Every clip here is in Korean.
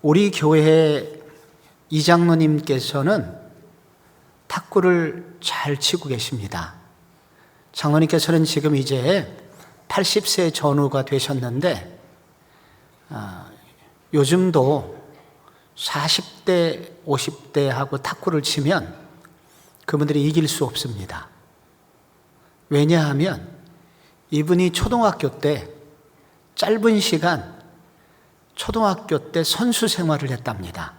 우리 교회 이장로님께서는 탁구를 잘 치고 계십니다. 장로님께서는 지금 이제 80세 전후가 되셨는데 요즘도 40대, 50대하고 탁구를 치면 그분들이 이길 수 없습니다. 왜냐하면 이분이 초등학교 때 짧은 시간 초등학교 때 선수 생활을 했답니다.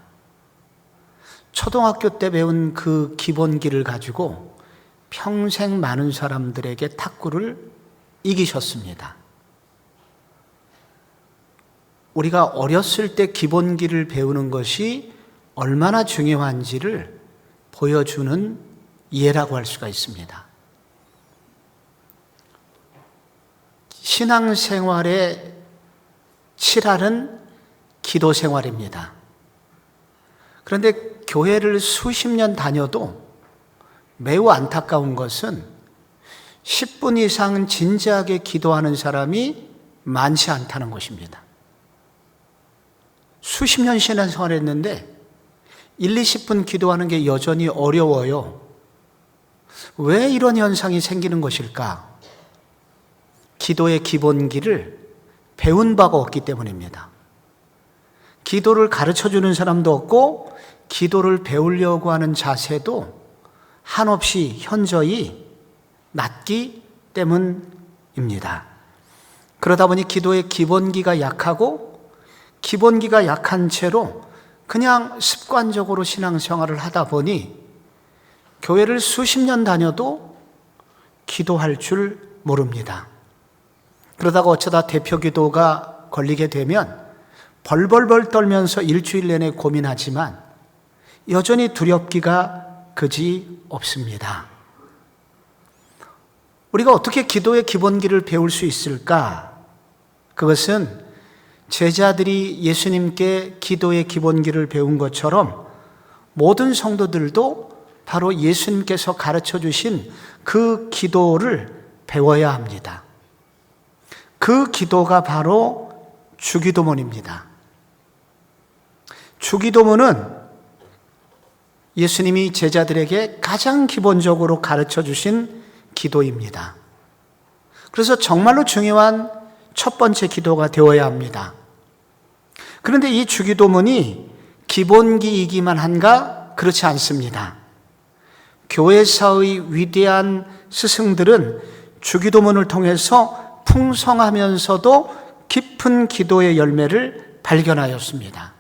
초등학교 때 배운 그 기본기를 가지고 평생 많은 사람들에게 탁구를 이기셨습니다. 우리가 어렸을 때 기본기를 배우는 것이 얼마나 중요한지를 보여주는 예라고 할 수가 있습니다. 신앙생활의 7할은 기도 생활입니다. 그런데 교회를 수십 년 다녀도 매우 안타까운 것은 10분 이상 진지하게 기도하는 사람이 많지 않다는 것입니다. 수십 년 신앙생활을 했는데 1, 20분 기도하는 게 여전히 어려워요. 왜 이런 현상이 생기는 것일까? 기도의 기본기를 배운 바가 없기 때문입니다. 기도를 가르쳐주는 사람도 없고 기도를 배우려고 하는 자세도 한없이 현저히 낮기 때문입니다. 그러다 보니 기도의 기본기가 약하고 기본기가 약한 채로 그냥 습관적으로 신앙생활을 하다 보니 교회를 수십 년 다녀도 기도할 줄 모릅니다. 그러다가 어쩌다 대표 기도가 걸리게 되면 벌벌벌 떨면서 일주일 내내 고민하지만 여전히 두렵기가 그지 없습니다. 우리가 어떻게 기도의 기본기를 배울 수 있을까? 그것은 제자들이 예수님께 기도의 기본기를 배운 것처럼 모든 성도들도 바로 예수님께서 가르쳐 주신 그 기도를 배워야 합니다. 그 기도가 바로 주기도문입니다. 주기도문은 예수님이 제자들에게 가장 기본적으로 가르쳐 주신 기도입니다. 그래서 정말로 중요한 첫 번째 기도가 되어야 합니다. 그런데 이 주기도문이 기본기이기만 한가? 그렇지 않습니다. 교회사의 위대한 스승들은 주기도문을 통해서 풍성하면서도 깊은 기도의 열매를 발견하였습니다.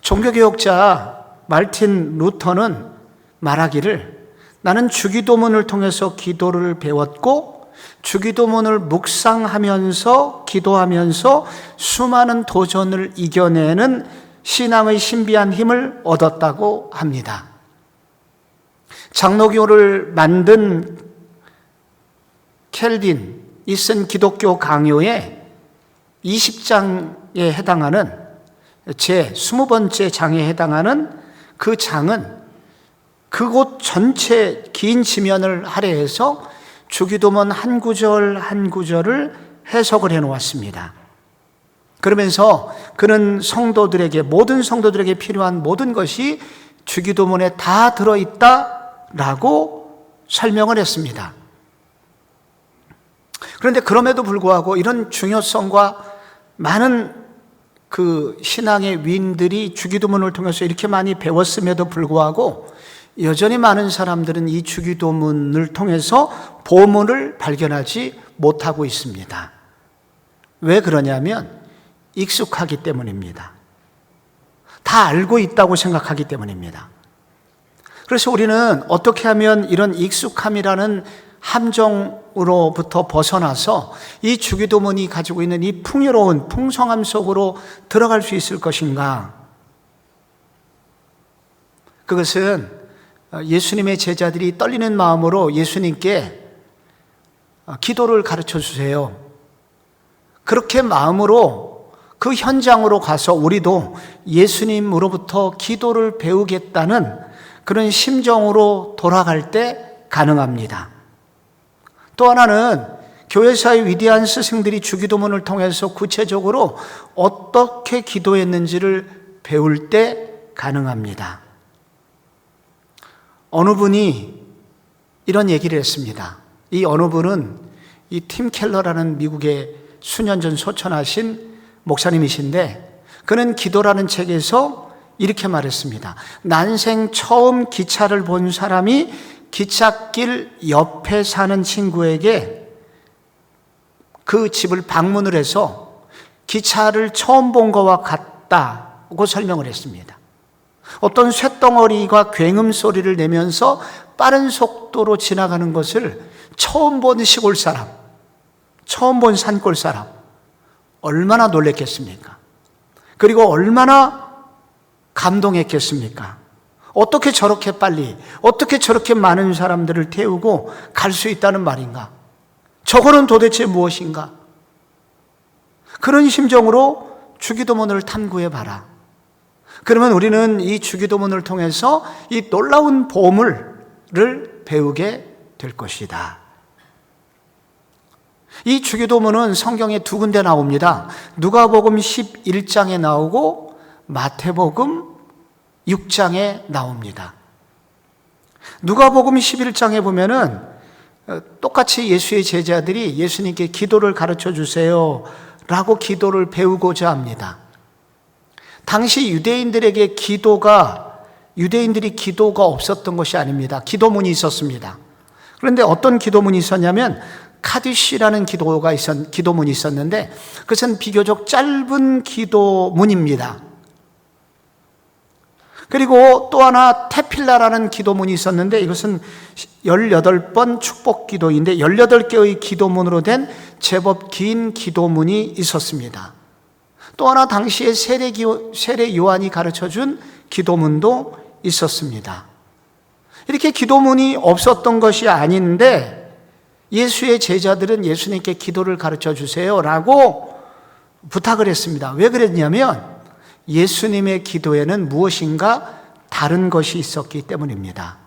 종교개혁자 마르틴 루터는 말하기를 나는 주기도문을 통해서 기도를 배웠고 주기도문을 묵상하면서 기도하면서 수많은 도전을 이겨내는 신앙의 신비한 힘을 얻었다고 합니다. 장로교를 만든 켈빈이 쓴 기독교 강요의 20장에 해당하는 제 20번째 장에 해당하는 그 장은 그곳 전체 긴 지면을 할애해서 주기도문 한 구절 한 구절을 해석을 해놓았습니다. 그러면서 그는 성도들에게, 모든 성도들에게 필요한 모든 것이 주기도문에 다 들어있다라고 설명을 했습니다. 그런데 그럼에도 불구하고 이런 중요성과 많은 그 신앙의 위인들이 주기도문을 통해서 이렇게 많이 배웠음에도 불구하고 여전히 많은 사람들은 이 주기도문을 통해서 보물을 발견하지 못하고 있습니다. 왜 그러냐면 익숙하기 때문입니다. 다 알고 있다고 생각하기 때문입니다. 그래서 우리는 어떻게 하면 이런 익숙함이라는 함정으로부터 벗어나서 이 주기도문이 가지고 있는 이 풍요로운 풍성함 속으로 들어갈 수 있을 것인가? 그것은 예수님의 제자들이 떨리는 마음으로 예수님께 기도를 가르쳐 주세요. 그렇게 마음으로 그 현장으로 가서 우리도 예수님으로부터 기도를 배우겠다는 그런 심정으로 돌아갈 때 가능합니다. 또 하나는 교회사의 위대한 스승들이 주기도문을 통해서 구체적으로 어떻게 기도했는지를 배울 때 가능합니다. 어느 분이 이런 얘기를 했습니다. 이 어느 분은 이 팀 켈러라는 미국의 수년 전 소천하신 목사님이신데, 그는 기도라는 책에서 이렇게 말했습니다. 난생 처음 기차를 본 사람이 기찻길 옆에 사는 친구에게 그 집을 방문을 해서 기차를 처음 본 것과 같다고 설명을 했습니다. 어떤 쇳덩어리가 굉음 소리를 내면서 빠른 속도로 지나가는 것을 처음 본 시골 사람, 처음 본 산골 사람, 얼마나 놀랬겠습니까? 그리고 얼마나 감동했겠습니까? 어떻게 저렇게 빨리, 어떻게 저렇게 많은 사람들을 태우고 갈 수 있다는 말인가? 저거는 도대체 무엇인가? 그런 심정으로 주기도문을 탐구해 봐라. 그러면 우리는 이 주기도문을 통해서 이 놀라운 보물을 배우게 될 것이다. 이 주기도문은 성경에 두 군데 나옵니다. 누가복음 11장에 나오고 마태복음 6장에 나옵니다. 누가복음 11장에 보면은 똑같이 예수의 제자들이 예수님께 기도를 가르쳐 주세요 라고 기도를 배우고자 합니다. 당시 유대인들이 기도가 없었던 것이 아닙니다. 기도문이 있었습니다. 그런데 어떤 기도문이 있었냐면 카디시라는 기도문이 있었는데, 그것은 비교적 짧은 기도문입니다. 그리고 또 하나 테필라라는 기도문이 있었는데, 이것은 18번 축복 기도인데 18개의 기도문으로 된 제법 긴 기도문이 있었습니다. 또 하나 당시에 세례 요한이 가르쳐준 기도문도 있었습니다. 이렇게 기도문이 없었던 것이 아닌데 예수의 제자들은 예수님께 기도를 가르쳐 주세요 라고 부탁을 했습니다. 왜 그랬냐면 예수님의 기도에는 무엇인가 다른 것이 있었기 때문입니다.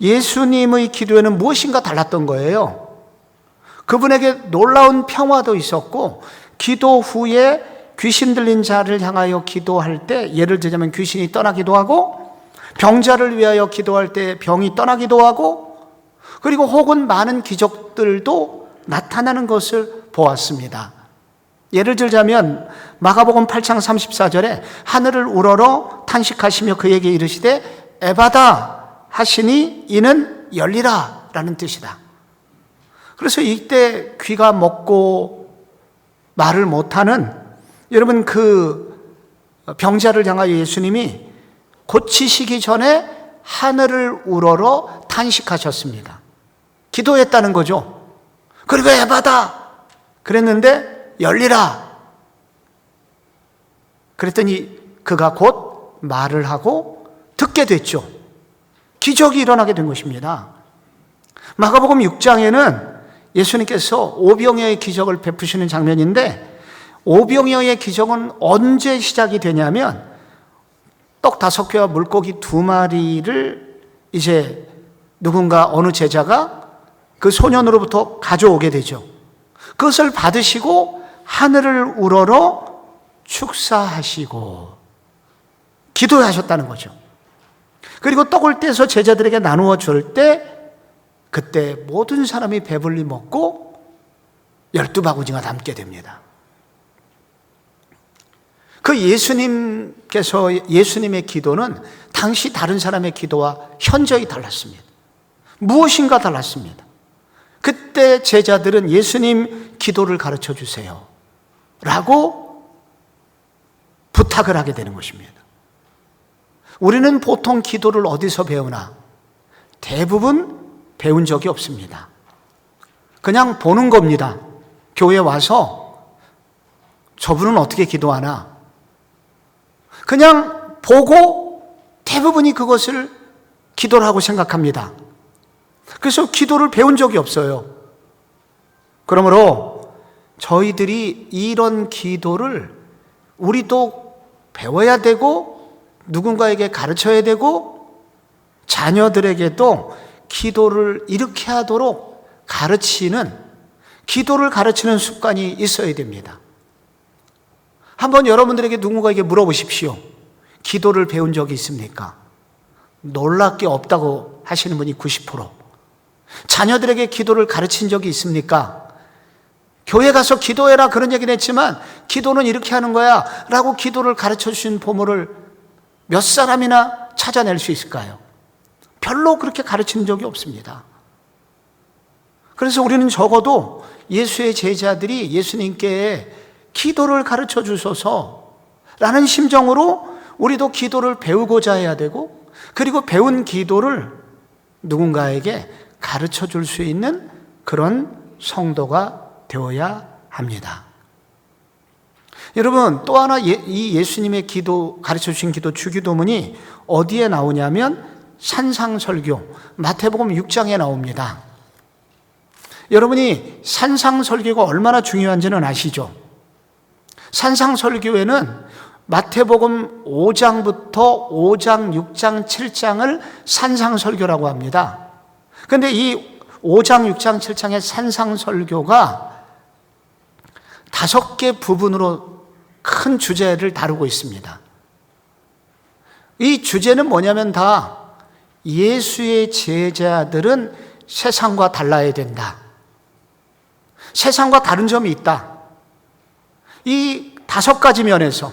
예수님의 기도에는 무엇인가 달랐던 거예요. 그분에게 놀라운 평화도 있었고, 기도 후에 귀신 들린 자를 향하여 기도할 때, 예를 들자면 귀신이 떠나기도 하고, 병자를 위하여 기도할 때 병이 떠나기도 하고, 그리고 혹은 많은 기적들도 나타나는 것을 보았습니다. 예를 들자면 마가복음 8장 34절에 하늘을 우러러 탄식하시며 그에게 이르시되 에바다 하시니 이는 열리라 라는 뜻이다. 그래서 이때 귀가 먹고 말을 못하는, 여러분 그 병자를 향하여 예수님이 고치시기 전에 하늘을 우러러 탄식하셨습니다. 기도했다는 거죠. 그리고 에바다 그랬는데 열리라 그랬더니 그가 곧 말을 하고 듣게 됐죠. 기적이 일어나게 된 것입니다. 마가복음 6장에는 예수님께서 오병이어의 기적을 베푸시는 장면인데, 오병이어의 기적은 언제 시작이 되냐면 떡 5개와 물고기 2마리를 이제 누군가 어느 제자가 그 소년으로부터 가져오게 되죠. 그것을 받으시고 하늘을 우러러 축사하시고 기도하셨다는 거죠. 그리고 떡을 떼서 제자들에게 나누어 줄 때 그때 모든 사람이 배불리 먹고 12바구니가 남게 됩니다. 그 예수님의 기도는 당시 다른 사람의 기도와 현저히 달랐습니다. 무엇인가 달랐습니다. 그때 제자들은 예수님 기도를 가르쳐 주세요 라고 부탁을 하게 되는 것입니다. 우리는 보통 기도를 어디서 배우나? 대부분 배운 적이 없습니다. 그냥 보는 겁니다. 교회 와서 저분은 어떻게 기도하나? 그냥 보고 대부분이 그것을 기도라고 생각합니다. 그래서 기도를 배운 적이 없어요. 그러므로 저희들이 이런 기도를 우리도 배워야 되고 누군가에게 가르쳐야 되고 자녀들에게도 기도를 이렇게 하도록 기도를 가르치는 습관이 있어야 됩니다. 한번 여러분들에게 누군가에게 물어보십시오. 기도를 배운 적이 있습니까? 놀랍게 없다고 하시는 분이 90%. 자녀들에게 기도를 가르친 적이 있습니까? 교회 가서 기도해라 그런 얘기는 했지만 기도는 이렇게 하는 거야 라고 기도를 가르쳐 주신 부모를 몇 사람이나 찾아낼 수 있을까요? 별로 그렇게 가르친 적이 없습니다. 그래서 우리는 적어도 예수의 제자들이 예수님께 기도를 가르쳐 주소서 라는 심정으로 우리도 기도를 배우고자 해야 되고, 그리고 배운 기도를 누군가에게 가르쳐 줄 수 있는 그런 성도가 되어야 합니다. 여러분, 또 하나 이 예수님의 기도, 가르쳐 주신 기도 주기도문이 어디에 나오냐면 산상설교, 마태복음 6장에 나옵니다. 여러분이 산상설교가 얼마나 중요한지는 아시죠? 산상설교에는 마태복음 5장부터 5장, 6장, 7장을 산상설교라고 합니다. 그런데 이 5장, 6장, 7장의 산상설교가 5개 부분으로 큰 주제를 다루고 있습니다. 이 주제는 뭐냐면 다 예수의 제자들은 세상과 달라야 된다. 세상과 다른 점이 있다. 이 5가지 면에서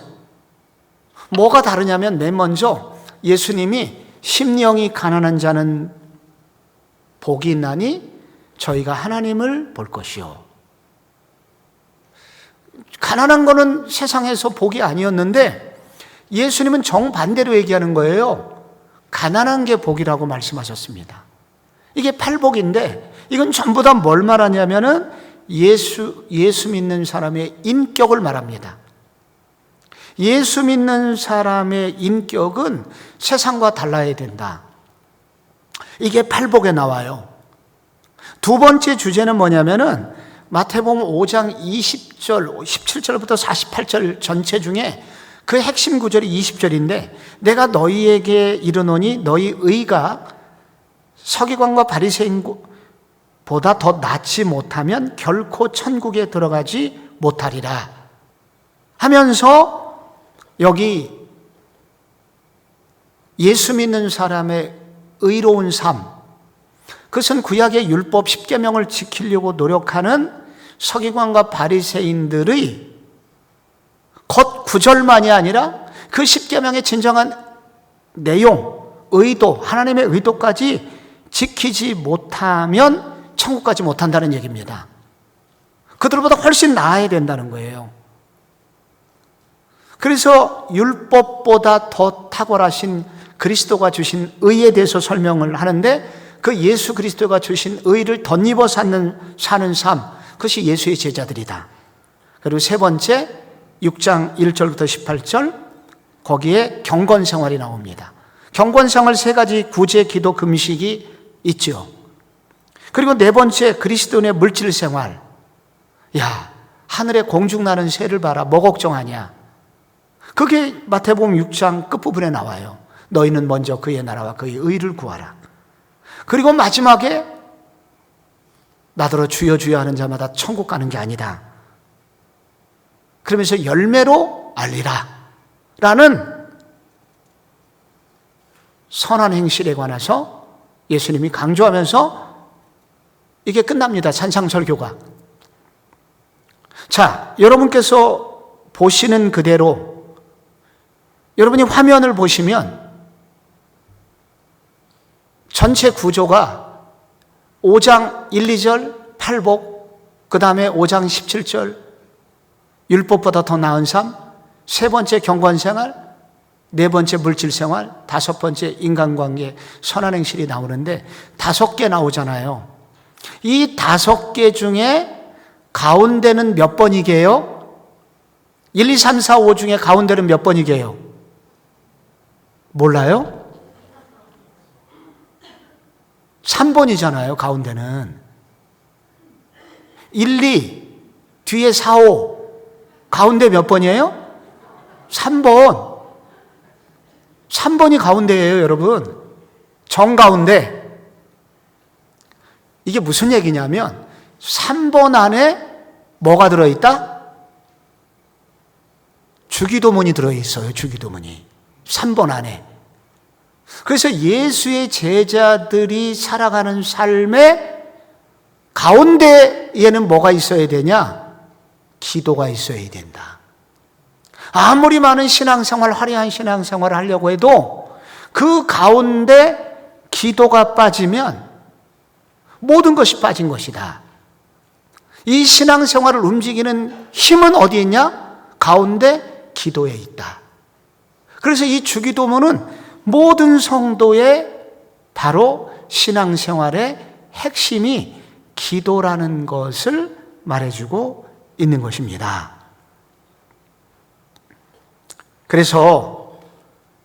뭐가 다르냐면, 맨 먼저 예수님이 심령이 가난한 자는 복이 있나니 저희가 하나님을 볼 것이요. 가난한 거는 세상에서 복이 아니었는데 예수님은 정반대로 얘기하는 거예요. 가난한 게 복이라고 말씀하셨습니다. 이게 팔복인데 이건 전부 다 뭘 말하냐면은 예수 믿는 사람의 인격을 말합니다. 예수 믿는 사람의 인격은 세상과 달라야 된다. 이게 팔복에 나와요. 두 번째 주제는 뭐냐면은 마태복음 5장 20절, 17절부터 48절 전체 중에 그 핵심 구절이 20절인데, 내가 너희에게 이르노니 너희 의가 서기관과 바리새인보다 더 낫지 못하면 결코 천국에 들어가지 못하리라 하면서, 여기 예수 믿는 사람의 의로운 삶, 그것은 구약의 율법 10계명을 지키려고 노력하는 서기관과 바리새인들의 겉 구절만이 아니라 그 10계명의 진정한 내용, 의도, 하나님의 의도까지 지키지 못하면 천국 가지 못한다는 얘기입니다. 그들보다 훨씬 나아야 된다는 거예요. 그래서 율법보다 더 탁월하신 그리스도가 주신 의에 대해서 설명을 하는데, 그 예수 그리스도가 주신 의를 덧입어 사는 삶, 그것이 예수의 제자들이다. 그리고 세 번째 6장 1절부터 18절, 거기에 경건생활이 나옵니다. 경건생활 3가지 구제, 기도, 금식이 있죠. 그리고 네 번째 그리스도인의 물질생활. 야, 하늘에 공중 나는 새를 봐라, 뭐 걱정하냐. 그게 마태복음 6장 끝부분에 나와요. 너희는 먼저 그의 나라와 그의 의를 구하라. 그리고 마지막에 나더러 주여 주여 하는 자마다 천국 가는 게 아니다. 그러면서 열매로 알리라 라는 선한 행실에 관해서 예수님이 강조하면서 이게 끝납니다. 산상설교가. 자, 여러분께서 보시는 그대로 여러분이 화면을 보시면 전체 구조가 5장 1, 2절 팔복, 그 다음에 5장 17절 율법보다 더 나은 삶, 세 번째 경건생활, 네 번째 물질생활, 다섯 번째 인간관계 선한 행실이 나오는데 5개 나오잖아요. 이 5개 중에 가운데는 몇 번이게요? 1, 2, 3, 4, 5 중에 가운데는 몇 번이게요? 몰라요? 3번이잖아요, 가운데는. 1, 2, 뒤에 4, 5. 가운데 몇 번이에요? 3번. 3번이 가운데예요, 여러분. 정가운데. 이게 무슨 얘기냐면 3번 안에 뭐가 들어있다? 주기도문이 들어있어요, 주기도문이. 3번 안에. 그래서 예수의 제자들이 살아가는 삶의 가운데에는 뭐가 있어야 되냐? 기도가 있어야 된다. 아무리 많은 신앙생활, 화려한 신앙생활을 하려고 해도 그 가운데 기도가 빠지면 모든 것이 빠진 것이다. 이 신앙생활을 움직이는 힘은 어디에 있냐? 가운데 기도에 있다. 그래서 이 주기도문은 모든 성도의 바로 신앙생활의 핵심이 기도라는 것을 말해주고 있는 것입니다. 그래서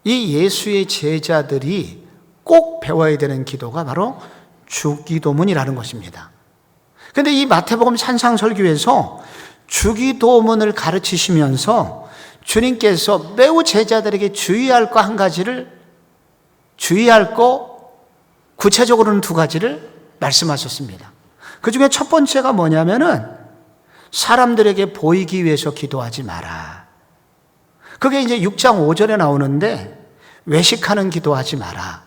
이 예수의 제자들이 꼭 배워야 되는 기도가 바로 주기도문이라는 것입니다. 그런데 이 마태복음 산상설교에서 주기도문을 가르치시면서 주님께서 매우 제자들에게 주의할 거 한 가지를, 주의할 거 구체적으로는 2가지를 말씀하셨습니다. 그 중에 첫 번째가 뭐냐면은 사람들에게 보이기 위해서 기도하지 마라. 그게 이제 6장 5절에 나오는데 외식하는 기도하지 마라.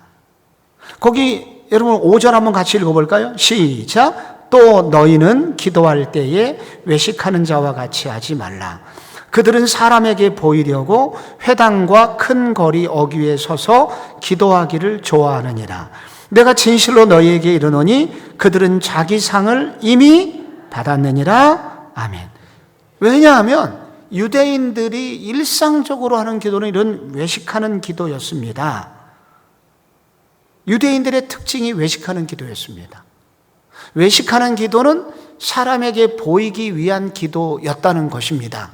거기 여러분 5절 한번 같이 읽어볼까요? 시작. 또 너희는 기도할 때에 외식하는 자와 같이 하지 말라. 그들은 사람에게 보이려고 회당과 큰 거리 어귀에 서서 기도하기를 좋아하느니라. 내가 진실로 너희에게 이르노니 그들은 자기 상을 이미 받았느니라. 아멘. 왜냐하면 유대인들이 일상적으로 하는 기도는 이런 외식하는 기도였습니다. 유대인들의 특징이 외식하는 기도였습니다. 외식하는 기도는 사람에게 보이기 위한 기도였다는 것입니다.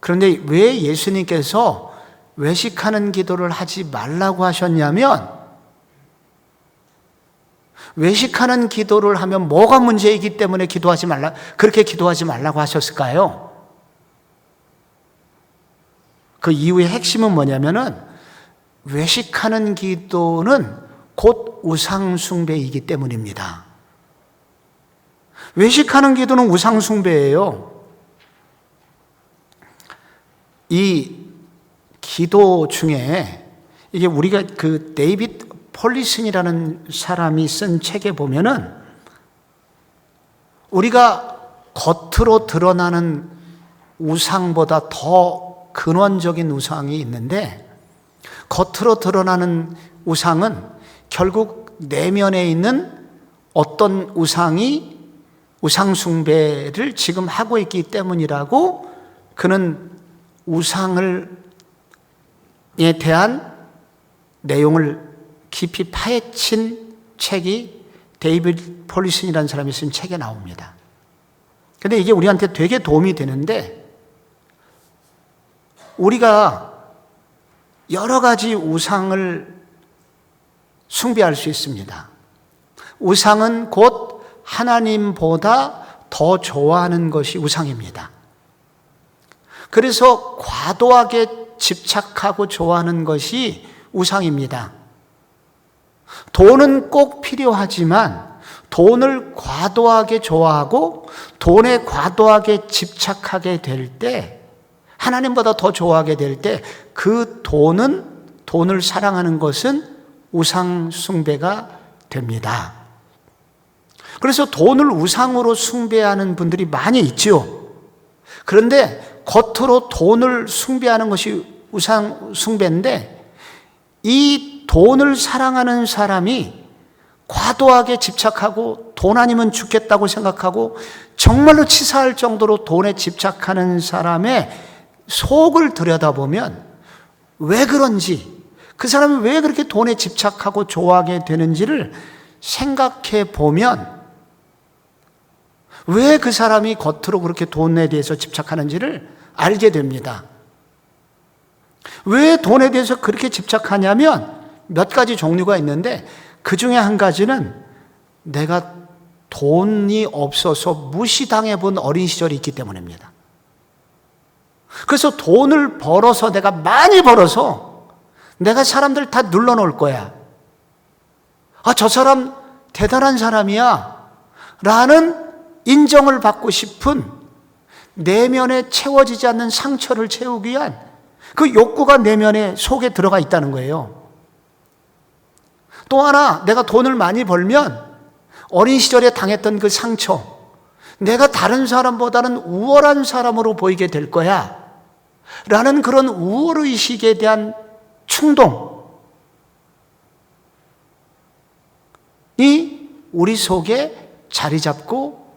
그런데 왜 예수님께서 외식하는 기도를 하지 말라고 하셨냐면, 외식하는 기도를 하면 뭐가 문제이기 때문에 그렇게 기도하지 말라고 하셨을까요? 그 이유의 핵심은 뭐냐면은 외식하는 기도는 곧 우상숭배이기 때문입니다. 외식하는 기도는 우상숭배예요. 이 기도 중에 이게 우리가 그 데이빗 폴리슨이라는 사람이 쓴 책에 보면은 우리가 겉으로 드러나는 우상보다 더 근원적인 우상이 있는데, 겉으로 드러나는 우상은 결국 내면에 있는 어떤 우상이 우상숭배를 지금 하고 있기 때문이라고 그는 우상에 대한 내용을 깊이 파헤친 책이 데이비드 폴리슨이라는 사람이 쓴 책에 나옵니다. 그런데 이게 우리한테 되게 도움이 되는데, 우리가 여러 가지 우상을 숭배할 수 있습니다. 우상은 곧 하나님보다 더 좋아하는 것이 우상입니다. 그래서 과도하게 집착하고 좋아하는 것이 우상입니다. 돈은 꼭 필요하지만 돈을 과도하게 좋아하고 돈에 과도하게 집착하게 될 때, 하나님보다 더 좋아하게 될 때 그 돈을 사랑하는 것은 우상 숭배가 됩니다. 그래서 돈을 우상으로 숭배하는 분들이 많이 있죠. 그런데 겉으로 돈을 숭배하는 것이 우상 숭배인데, 이 돈을 사랑하는 사람이 과도하게 집착하고 돈 아니면 죽겠다고 생각하고 정말로 치사할 정도로 돈에 집착하는 사람의 속을 들여다보면 왜 그런지, 그 사람이 왜 그렇게 돈에 집착하고 좋아하게 되는지를 생각해 보면 왜 그 사람이 겉으로 그렇게 돈에 대해서 집착하는지를 알게 됩니다. 왜 돈에 대해서 그렇게 집착하냐면 몇 가지 종류가 있는데, 그 중에 한 가지는 내가 돈이 없어서 무시당해 본 어린 시절이 있기 때문입니다. 그래서 돈을 벌어서, 내가 많이 벌어서 내가 사람들 다 눌러놓을 거야. 아, 저 사람 대단한 사람이야 라는 인정을 받고 싶은 내면에 채워지지 않는 상처를 채우기 위한 그 욕구가 내면에 속에 들어가 있다는 거예요. 또 하나, 내가 돈을 많이 벌면 어린 시절에 당했던 그 상처, 내가 다른 사람보다는 우월한 사람으로 보이게 될 거야 라는 그런 우월의식에 대한 충동이 우리 속에 자리 잡고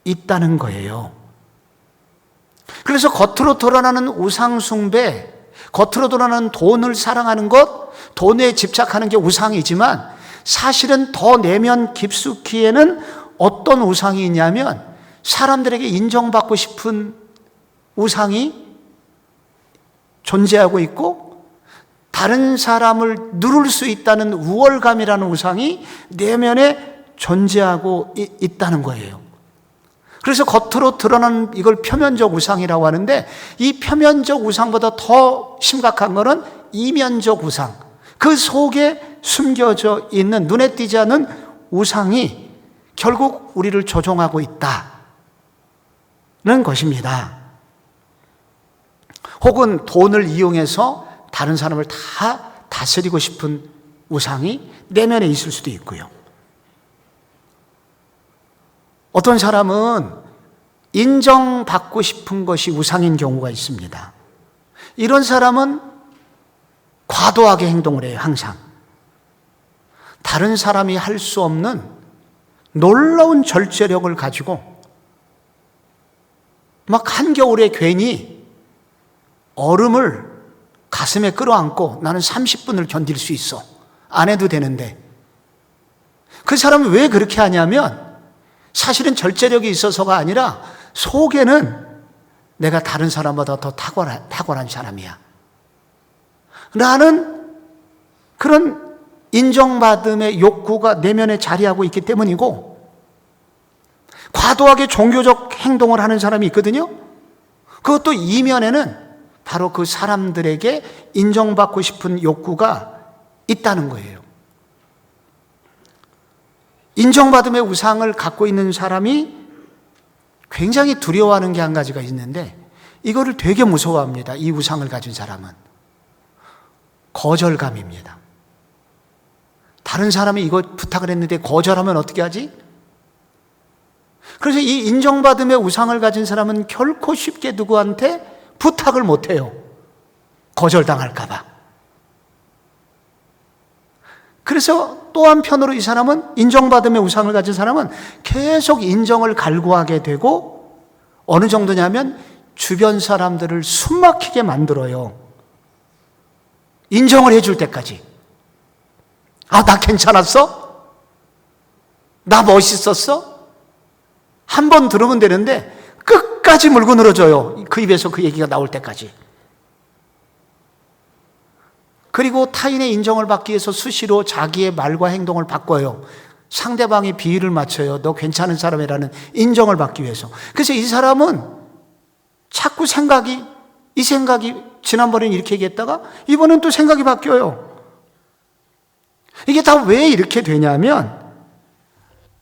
있다는 거예요. 그래서 겉으로 드러나는 우상숭배, 겉으로 드러나는 돈을 사랑하는 것, 돈에 집착하는 게 우상이지만 사실은 더 내면 깊숙이에는 어떤 우상이 있냐면 사람들에게 인정받고 싶은 우상이 존재하고 있고 다른 사람을 누를 수 있다는 우월감이라는 우상이 내면에 존재하고 있다는 거예요. 그래서 겉으로 드러나는 이걸 표면적 우상이라고 하는데 이 표면적 우상보다 더 심각한 것은 이면적 우상, 그 속에 숨겨져 있는 눈에 띄지 않는 우상이 결국 우리를 조종하고 있다는 것입니다. 혹은 돈을 이용해서 다른 사람을 다 다스리고 싶은 우상이 내면에 있을 수도 있고요. 어떤 사람은 인정받고 싶은 것이 우상인 경우가 있습니다. 이런 사람은 과도하게 행동을 해요, 항상. 다른 사람이 할 수 없는 놀라운 절제력을 가지고 막 한겨울에 괜히 얼음을 가슴에 끌어안고 나는 30분을 견딜 수 있어. 안 해도 되는데. 그 사람은 왜 그렇게 하냐면 사실은 절제력이 있어서가 아니라 속에는 내가 다른 사람보다 더 탁월한 사람이야 라는 그런 인정받음의 욕구가 내면에 자리하고 있기 때문이고, 과도하게 종교적 행동을 하는 사람이 있거든요. 그것도 이면에는 바로 그 사람들에게 인정받고 싶은 욕구가 있다는 거예요. 인정받음의 우상을 갖고 있는 사람이 굉장히 두려워하는 게 한 가지가 있는데 이거를 되게 무서워합니다. 이 우상을 가진 사람은 거절감입니다. 다른 사람이 이거 부탁을 했는데 거절하면 어떻게 하지? 그래서 이 인정받음의 우상을 가진 사람은 결코 쉽게 누구한테 부탁을 못해요. 거절당할까 봐. 그래서 또 한편으로 이 사람은, 인정받음의 우상을 가진 사람은 계속 인정을 갈구하게 되고 어느 정도냐면 주변 사람들을 숨막히게 만들어요. 인정을 해줄 때까지. 아, 나 괜찮았어? 나 멋있었어? 한 번 들으면 되는데 끝까지 물고 늘어져요. 그 입에서 그 얘기가 나올 때까지. 그리고 타인의 인정을 받기 위해서 수시로 자기의 말과 행동을 바꿔요. 상대방이 비위를 맞춰요. 너 괜찮은 사람이라는 인정을 받기 위해서. 그래서 이 사람은 자꾸 이 생각이 지난번에는 이렇게 얘기했다가 이번엔 또 생각이 바뀌어요. 이게 다 왜 이렇게 되냐면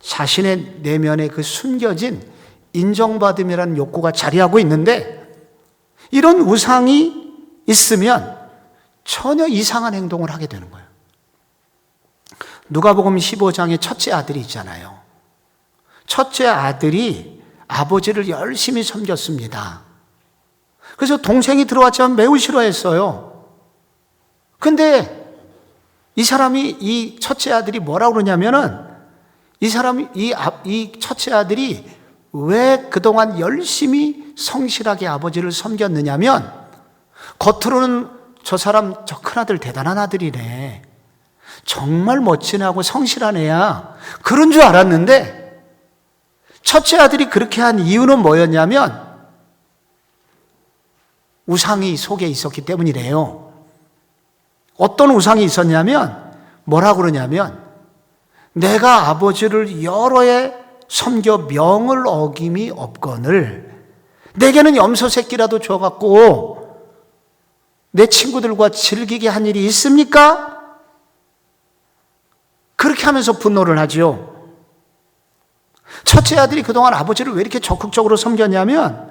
자신의 내면에 그 숨겨진 인정받음이라는 욕구가 자리하고 있는데 이런 우상이 있으면 전혀 이상한 행동을 하게 되는 거예요. 누가복음 15장에 첫째 아들이 있잖아요. 첫째 아들이 아버지를 열심히 섬겼습니다. 그래서 동생이 들어왔지만 매우 싫어했어요. 근데 이 첫째 아들이 뭐라고 그러냐면은 이 첫째 아들이 왜 그동안 열심히 성실하게 아버지를 섬겼느냐면 겉으로는 저 큰아들 대단한 아들이네. 정말 멋진 애하고 성실한 애야. 그런 줄 알았는데 첫째 아들이 그렇게 한 이유는 뭐였냐면 우상이 속에 있었기 때문이래요. 어떤 우상이 있었냐면 뭐라고 그러냐면 내가 아버지를 여러 해 섬겨 명을 어김이 없거늘 내게는 염소 새끼라도 줘갖고 내 친구들과 즐기게 한 일이 있습니까? 그렇게 하면서 분노를 하죠. 첫째 아들이 그동안 아버지를 왜 이렇게 적극적으로 섬겼냐면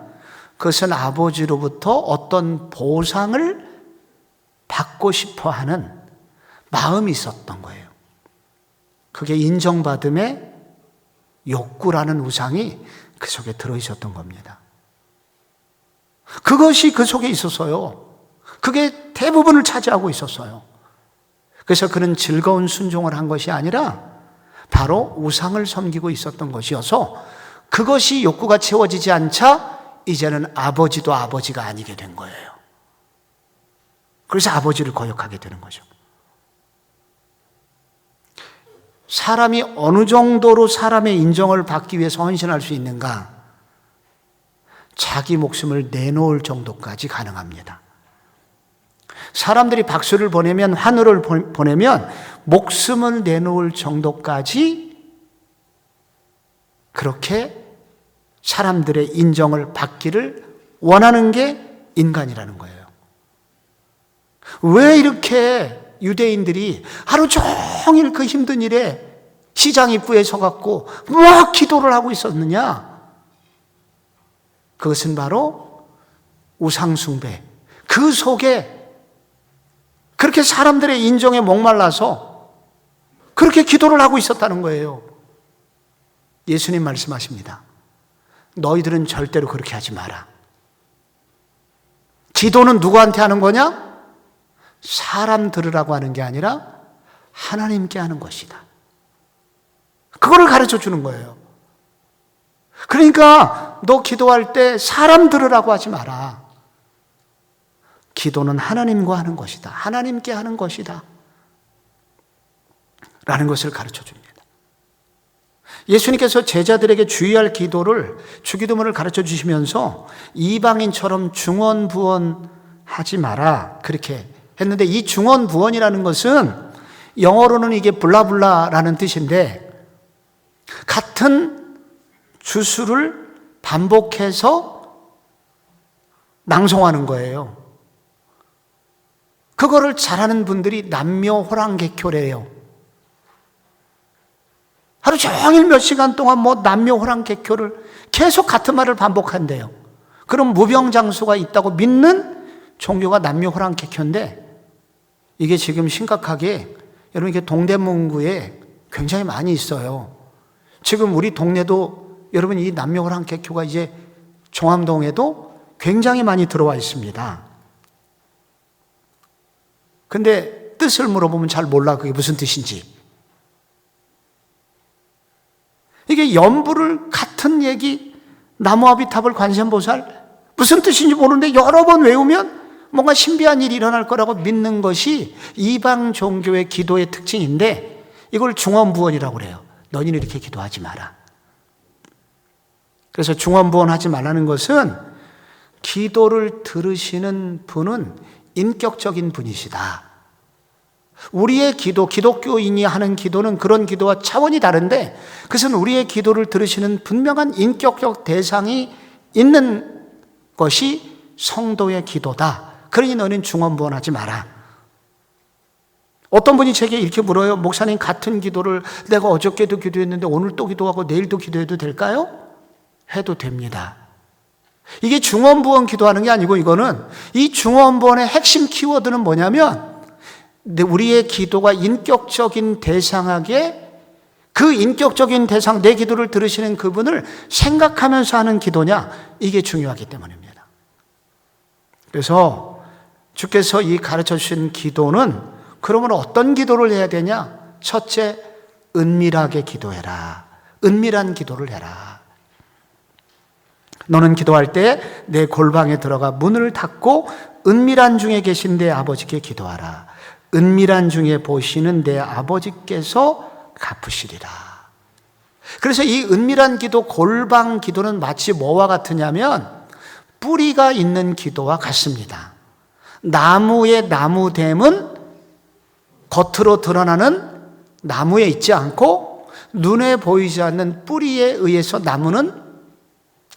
그것은 아버지로부터 어떤 보상을 받고 싶어 하는 마음이 있었던 거예요. 그게 인정받음의 욕구라는 우상이 그 속에 들어있었던 겁니다. 그것이 그 속에 있었어요. 그게 대부분을 차지하고 있었어요. 그래서 그는 즐거운 순종을 한 것이 아니라 바로 우상을 섬기고 있었던 것이어서 그것이 욕구가 채워지지 않자 이제는 아버지도 아버지가 아니게 된 거예요. 그래서 아버지를 거역하게 되는 거죠. 사람이 어느 정도로 사람의 인정을 받기 위해서 헌신할 수 있는가? 자기 목숨을 내놓을 정도까지 가능합니다. 사람들이 박수를 보내면, 환호를 보내면 목숨을 내놓을 정도까지 그렇게 사람들의 인정을 받기를 원하는 게 인간이라는 거예요. 왜 이렇게 유대인들이 하루 종일 그 힘든 일에 시장 입구에 서갖고 막 기도를 하고 있었느냐? 그것은 바로 우상숭배. 그 속에 그렇게 사람들의 인정에 목말라서 그렇게 기도를 하고 있었다는 거예요. 예수님 말씀하십니다. 너희들은 절대로 그렇게 하지 마라. 기도는 누구한테 하는 거냐? 사람 들으라고 하는 게 아니라 하나님께 하는 것이다. 그거를 가르쳐 주는 거예요. 그러니까 너 기도할 때 사람 들으라고 하지 마라. 기도는 하나님과 하는 것이다. 하나님께 하는 것이다. 라는 것을 가르쳐 줍니다. 예수님께서 제자들에게 주의할 기도를, 주기도문을 가르쳐 주시면서 이방인처럼 중언부언하지 마라 그렇게 했는데, 이 중언부언이라는 것은 영어로는 이게 블라블라라는 뜻인데, 같은 주수를 반복해서 낭송하는 거예요. 그거를 잘하는 분들이 남묘호랑객교래요. 하루 종일 몇 시간 동안 남묘호랑객교를 계속 같은 말을 반복한대요. 그럼 무병장수가 있다고 믿는 종교가 남묘호랑객교인데, 이게 지금 심각하게 여러분 이게 동대문구에 굉장히 많이 있어요. 지금 우리 동네도 여러분 이 남묘호랑객교가 이제 종암동에도 굉장히 많이 들어와 있습니다. 근데 뜻을 물어보면 잘 몰라. 그게 무슨 뜻인지. 이게 연불을 같은 얘기, 나무아비탑을 관세음보살 무슨 뜻인지 모르는데 여러 번 외우면 뭔가 신비한 일이 일어날 거라고 믿는 것이 이방 종교의 기도의 특징인데, 이걸 중언부언이라고 그래요. 너희는 이렇게 기도하지 마라. 그래서 중언부언하지 말라는 것은 기도를 들으시는 분은 인격적인 분이시다. 우리의 기도, 기독교인이 하는 기도는 그런 기도와 차원이 다른데, 그것은 우리의 기도를 들으시는 분명한 인격적 대상이 있는 것이 성도의 기도다. 그러니 너는 중언부언하지 마라. 어떤 분이 제게 이렇게 물어요. 목사님, 같은 기도를 내가 어저께도 기도했는데 오늘 또 기도하고 내일도 기도해도 될까요? 해도 됩니다. 이게 중언부언 기도하는 게 아니고, 이거는 이 중언부언의 핵심 키워드는 뭐냐면, 우리의 기도가 인격적인 대상에게, 그 인격적인 대상, 내 기도를 들으시는 그분을 생각하면서 하는 기도냐, 이게 중요하기 때문입니다. 그래서 주께서 이 가르쳐 주신 기도는, 그러면 어떤 기도를 해야 되냐? 첫째, 은밀하게 기도해라. 은밀한 기도를 해라. 너는 기도할 때 내 골방에 들어가 문을 닫고 은밀한 중에 계신 내 아버지께 기도하라. 은밀한 중에 보시는 내 아버지께서 갚으시리라. 그래서 이 은밀한 기도, 골방 기도는 마치 뭐와 같으냐면 뿌리가 있는 기도와 같습니다. 나무의 나무됨은 겉으로 드러나는 나무에 있지 않고 눈에 보이지 않는 뿌리에 의해서 나무는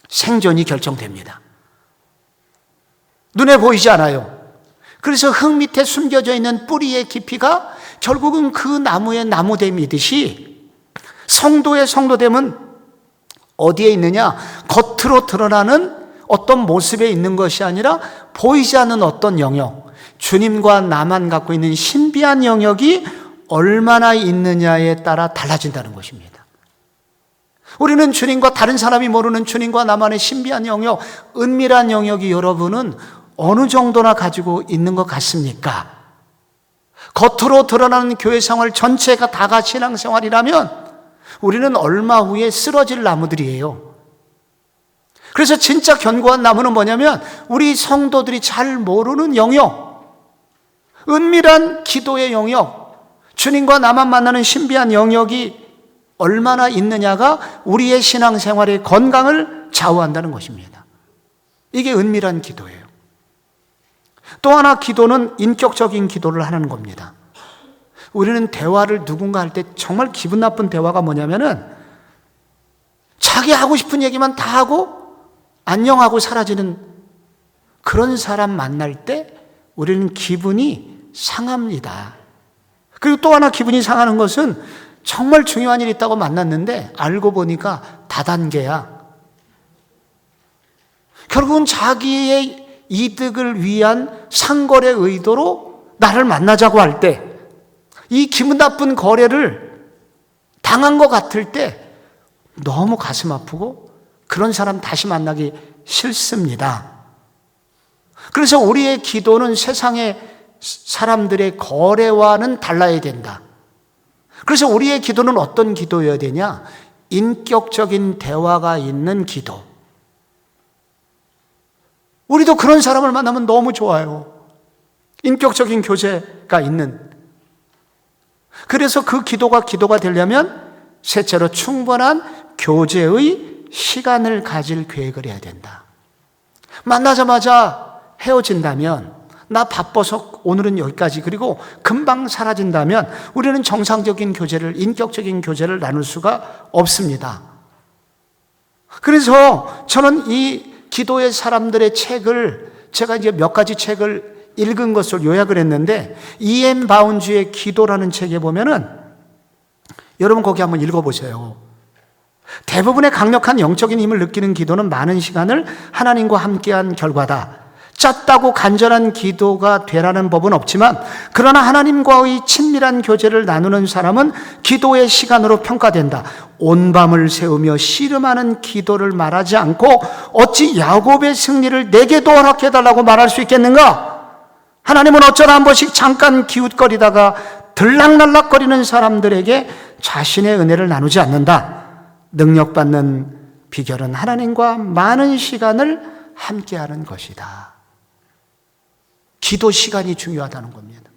생존이 결정됩니다. 눈에 보이지 않아요. 그래서 흙 밑에 숨겨져 있는 뿌리의 깊이가 결국은 그 나무의 나무됨이듯이, 성도의 성도됨은 어디에 있느냐? 겉으로 드러나는 어떤 모습에 있는 것이 아니라 보이지 않는 어떤 영역, 주님과 나만 갖고 있는 신비한 영역이 얼마나 있느냐에 따라 달라진다는 것입니다. 우리는 주님과 다른 사람이 모르는 주님과 나만의 신비한 영역, 은밀한 영역이 여러분은 어느 정도나 가지고 있는 것 같습니까? 겉으로 드러나는 교회 생활 전체가 다가 신앙생활이라면 우리는 얼마 후에 쓰러질 나무들이에요. 그래서 진짜 견고한 나무는 뭐냐면 우리 성도들이 잘 모르는 영역, 은밀한 기도의 영역, 주님과 나만 만나는 신비한 영역이 얼마나 있느냐가 우리의 신앙생활의 건강을 좌우한다는 것입니다. 이게 은밀한 기도예요. 또 하나 기도는 인격적인 기도를 하는 겁니다. 우리는 대화를 누군가 할 때 정말 기분 나쁜 대화가 뭐냐면은 자기 하고 싶은 얘기만 다 하고 안녕하고 사라지는 그런 사람 만날 때 우리는 기분이 상합니다. 그리고 또 하나 기분이 상하는 것은 정말 중요한 일이 있다고 만났는데 알고 보니까 다단계야. 결국은 자기의 이득을 위한 상거래 의도로 나를 만나자고 할 때 이 기분 나쁜 거래를 당한 것 같을 때 너무 가슴 아프고 그런 사람 다시 만나기 싫습니다. 그래서 우리의 기도는 세상의 사람들의 거래와는 달라야 된다. 그래서 우리의 기도는 어떤 기도여야 되냐? 인격적인 대화가 있는 기도. 우리도 그런 사람을 만나면 너무 좋아요. 인격적인 교제가 있는. 그래서 그 기도가 되려면 셋째로 충분한 교제의 시간을 가질 계획을 해야 된다. 만나자마자 헤어진다면, 나 바빠서 오늘은 여기까지, 그리고 금방 사라진다면 우리는 정상적인 교제를, 인격적인 교제를 나눌 수가 없습니다. 그래서 저는 이 기도의 사람들의 책을, 제가 이제 몇 가지 책을 읽은 것을 요약을 했는데, E.M. 바운즈의 기도라는 책에 보면은, 여러분 거기 한번 읽어보세요. 대부분의 강력한 영적인 힘을 느끼는 기도는 많은 시간을 하나님과 함께한 결과다. 짰다고 간절한 기도가 되라는 법은 없지만, 그러나 하나님과의 친밀한 교제를 나누는 사람은 기도의 시간으로 평가된다. 온 밤을 새우며 씨름하는 기도를 말하지 않고 어찌 야곱의 승리를 내게도 허락해달라고 말할 수 있겠는가? 하나님은 어쩌나 한 번씩 잠깐 기웃거리다가 들락날락거리는 사람들에게 자신의 은혜를 나누지 않는다. 능력받는 비결은 하나님과 많은 시간을 함께하는 것이다. 기도 시간이 중요하다는 겁니다.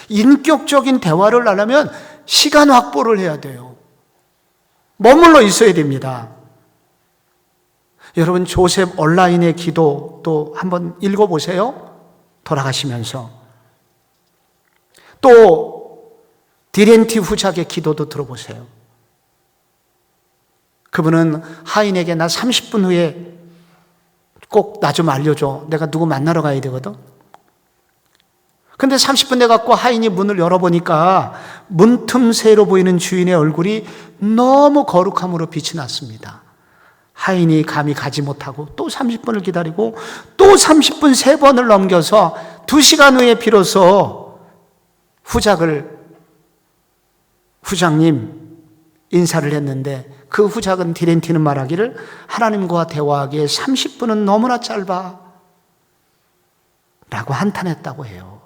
인격적인 대화를 하려면 시간 확보를 해야 돼요. 머물러 있어야 됩니다. 여러분 조셉 온라인의 기도도 한번 읽어보세요. 돌아가시면서. 또 디렌티 후작의 기도도 들어보세요. 그분은 하인에게 나 30분 후에 꼭 나 좀 알려줘. 내가 누구 만나러 가야 되거든. 근데 30분 돼갖고 하인이 문을 열어보니까 문틈새로 보이는 주인의 얼굴이 너무 거룩함으로 빛이 났습니다. 하인이 감히 가지 못하고 또 30분을 기다리고 또 30분 3번을 넘겨서 2시간 후에 비로소 후장님 인사를 했는데, 그 후작은 디렌티는 말하기를 하나님과 대화하기에 30분은 너무나 짧아 라고 한탄했다고 해요.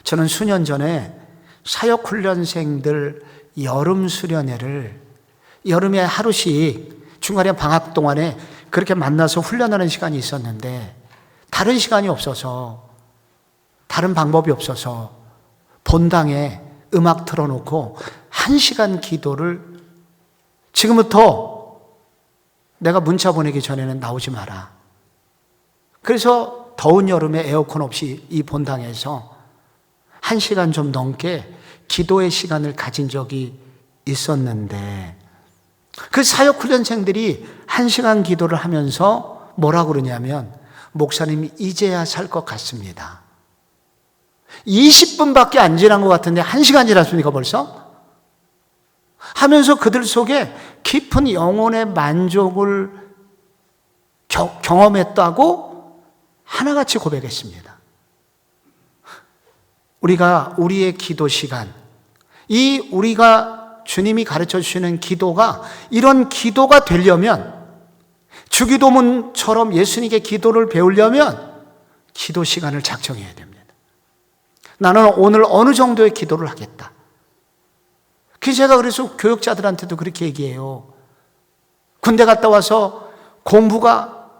저는 수년 전에 사역훈련생들 여름 수련회를 여름에 하루씩 중간에 방학 동안에 그렇게 만나서 훈련하는 시간이 있었는데, 다른 시간이 없어서, 다른 방법이 없어서 본당에 음악 틀어놓고 1시간 기도를, 지금부터 내가 문자 보내기 전에는 나오지 마라. 그래서 더운 여름에 에어컨 없이 이 본당에서 1시간 좀 넘게 기도의 시간을 가진 적이 있었는데, 그 사역훈련생들이 1시간 기도를 하면서 뭐라고 그러냐면, 목사님이 이제야 살 것 같습니다. 20분밖에 안 지난 것 같은데 1시간 지났습니까 벌써? 하면서 그들 속에 깊은 영혼의 만족을 경험했다고 하나같이 고백했습니다. 우리가 우리의 기도 시간, 우리가 주님이 가르쳐 주시는 기도가 이런 기도가 되려면, 주기도문처럼 예수님께 기도를 배우려면 기도 시간을 작정해야 됩니다. 나는 오늘 어느 정도의 기도를 하겠다. 제가 그래서 교육자들한테도 그렇게 얘기해요. 군대 갔다 와서 공부가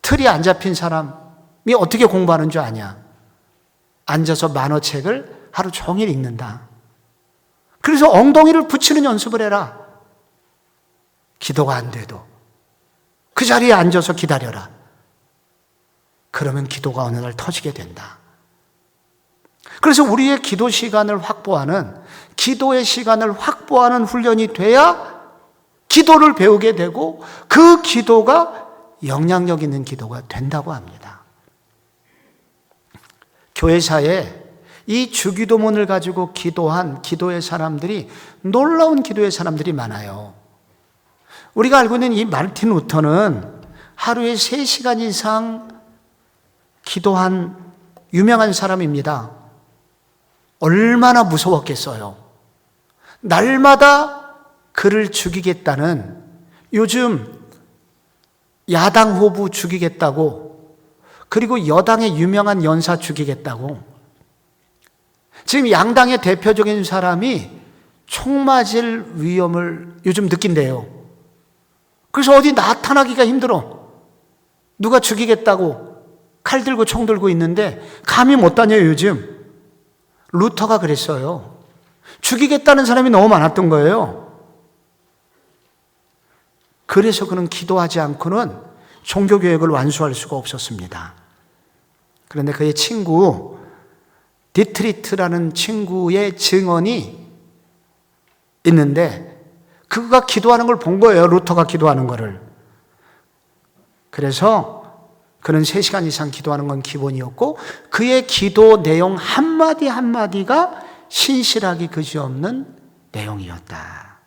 틀이 안 잡힌 사람이 어떻게 공부하는 줄 아냐? 앉아서 만화책을 하루 종일 읽는다. 그래서 엉덩이를 붙이는 연습을 해라. 기도가 안 돼도 그 자리에 앉아서 기다려라. 그러면 기도가 어느 날 터지게 된다. 그래서 우리의 기도 시간을 확보하는, 기도의 시간을 확보하는 훈련이 돼야 기도를 배우게 되고 그 기도가 영향력 있는 기도가 된다고 합니다. 교회사에 이 주기도문을 가지고 기도한 기도의 사람들이, 놀라운 기도의 사람들이 많아요. 우리가 알고 있는 이 마르틴 루터는 하루에 3시간 이상 기도한 유명한 사람입니다. 얼마나 무서웠겠어요. 날마다 그를 죽이겠다는, 요즘 야당 후보 죽이겠다고, 그리고 여당의 유명한 연사 죽이겠다고, 지금 양당의 대표적인 사람이 총 맞을 위험을 요즘 느낀대요. 그래서 어디 나타나기가 힘들어. 누가 죽이겠다고 칼 들고 총 들고 있는데 감히 못 다녀요, 요즘. 루터가 그랬어요. 죽이겠다는 사람이 너무 많았던 거예요. 그래서 그는 기도하지 않고는 종교개혁을 완수할 수가 없었습니다. 그런데 그의 친구 디트리트라는 친구의 증언이 있는데, 그가 기도하는 걸 본 거예요. 루터가 기도하는 거를. 그래서 그는 3시간 이상 기도하는 건 기본이었고, 그의 기도 내용 한마디 한마디가 신실하기 그지없는 내용이었다.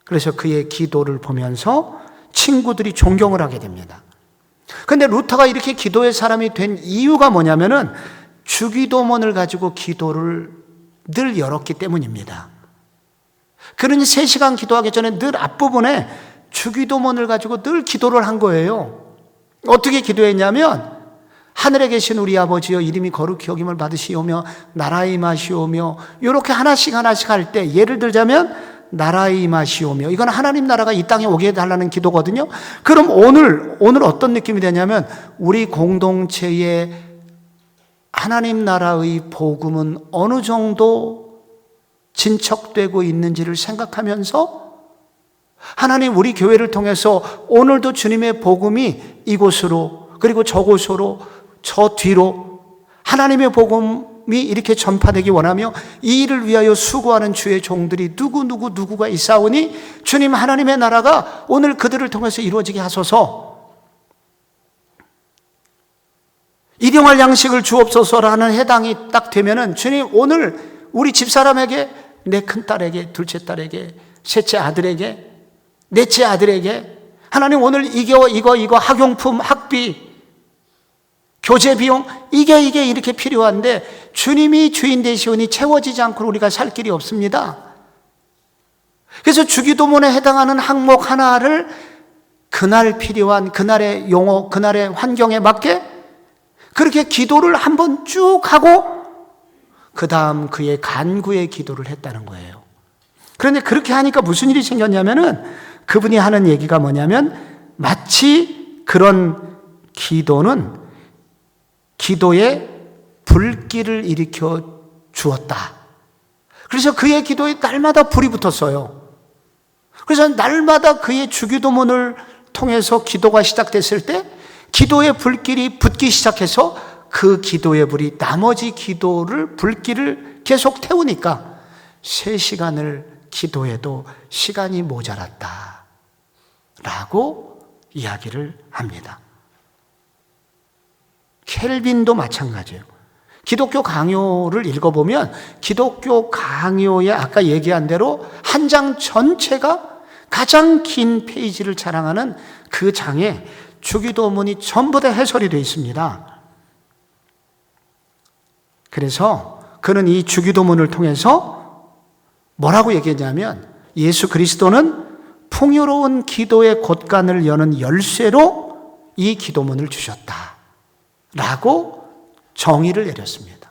그래서 그의 기도를 보면서 친구들이 존경을 하게 됩니다. 그런데 루터가 이렇게 기도의 사람이 된 이유가 뭐냐면은 주기도문을 가지고 기도를 늘 열었기 때문입니다. 그러니 3시간 기도하기 전에 늘 앞부분에 주기도문을 가지고 늘 기도를 한 거예요. 어떻게 기도했냐면, 하늘에 계신 우리 아버지여 이름이 거룩히 여김을 받으시오며 나라의 임하시오며, 이렇게 하나씩 할 때, 예를 들자면 나라의 임하시오며, 이건 하나님 나라가 이 땅에 오게 해달라는 기도거든요. 그럼 오늘 어떤 느낌이 되냐면, 우리 공동체의 하나님 나라의 복음은 어느 정도 진척되고 있는지를 생각하면서, 하나님 우리 교회를 통해서 오늘도 주님의 복음이 이곳으로, 그리고 저곳으로, 저 뒤로 하나님의 복음이 이렇게 전파되기 원하며 이 일을 위하여 수고하는 주의 종들이 누구가 있사오니 주님 하나님의 나라가 오늘 그들을 통해서 이루어지게 하소서. 일용할 양식을 주옵소서라는 해당이 딱 되면은, 주님 오늘 우리 집사람에게, 내 큰딸에게, 둘째 딸에게, 셋째 아들에게, 넷째 아들에게, 하나님 오늘 이거 학용품, 학비, 교재 비용, 이게 이렇게 필요한데 주님이 주인 되시오니 채워지지 않고는 우리가 살 길이 없습니다. 그래서 주기도문에 해당하는 항목 하나를 그날 필요한, 그날의 용어, 그날의 환경에 맞게 그렇게 기도를 한번 쭉 하고 그 다음 그의 간구의 기도를 했다는 거예요. 그런데 그렇게 하니까 무슨 일이 생겼냐면은, 그분이 하는 얘기가 뭐냐면, 마치 그런 기도는 기도에 불길을 일으켜 주었다. 그래서 그의 기도에 날마다 불이 붙었어요. 그래서 날마다 그의 주기도문을 통해서 기도가 시작됐을 때 기도의 불길이 붙기 시작해서 그 기도의 불이 나머지 기도를, 불길을 계속 태우니까 3시간을 기도해도 시간이 모자랐다 라고 이야기를 합니다. 켈빈도 마찬가지예요. 기독교 강요를 읽어보면 기독교 강요에 아까 얘기한 대로 한 장 전체가 가장 긴 페이지를 자랑하는 그 장에 주기도문이 전부 다 해설이 되어 있습니다. 그래서 그는 이 주기도문을 통해서 뭐라고 얘기했냐면 예수 그리스도는 풍요로운 기도의 곳간을 여는 열쇠로 이 기도문을 주셨다 라고 정의를 내렸습니다.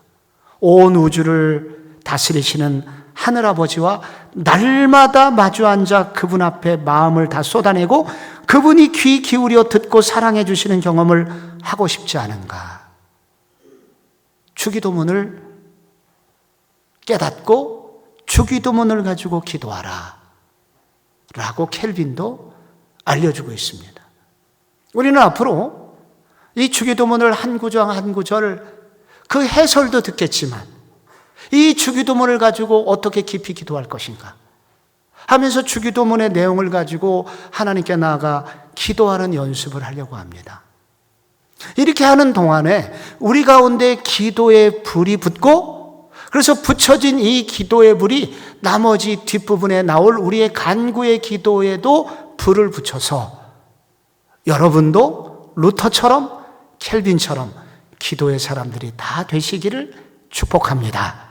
온 우주를 다스리시는 하늘아버지와 날마다 마주 앉아 그분 앞에 마음을 다 쏟아내고 그분이 귀 기울여 듣고 사랑해 주시는 경험을 하고 싶지 않은가? 주기도문을 깨닫고 주기도문을 가지고 기도하라 라고 켈빈도 알려주고 있습니다. 우리는 앞으로 이 주기도문을 한 구절 한 구절 그 해설도 듣겠지만 이 주기도문을 가지고 어떻게 깊이 기도할 것인가 하면서 주기도문의 내용을 가지고 하나님께 나아가 기도하는 연습을 하려고 합니다. 이렇게 하는 동안에 우리 가운데 기도의 불이 붙고 그래서 붙여진 이 기도의 불이 나머지 뒷부분에 나올 우리의 간구의 기도에도 불을 붙여서 여러분도 루터처럼 켈빈처럼 기도의 사람들이 다 되시기를 축복합니다.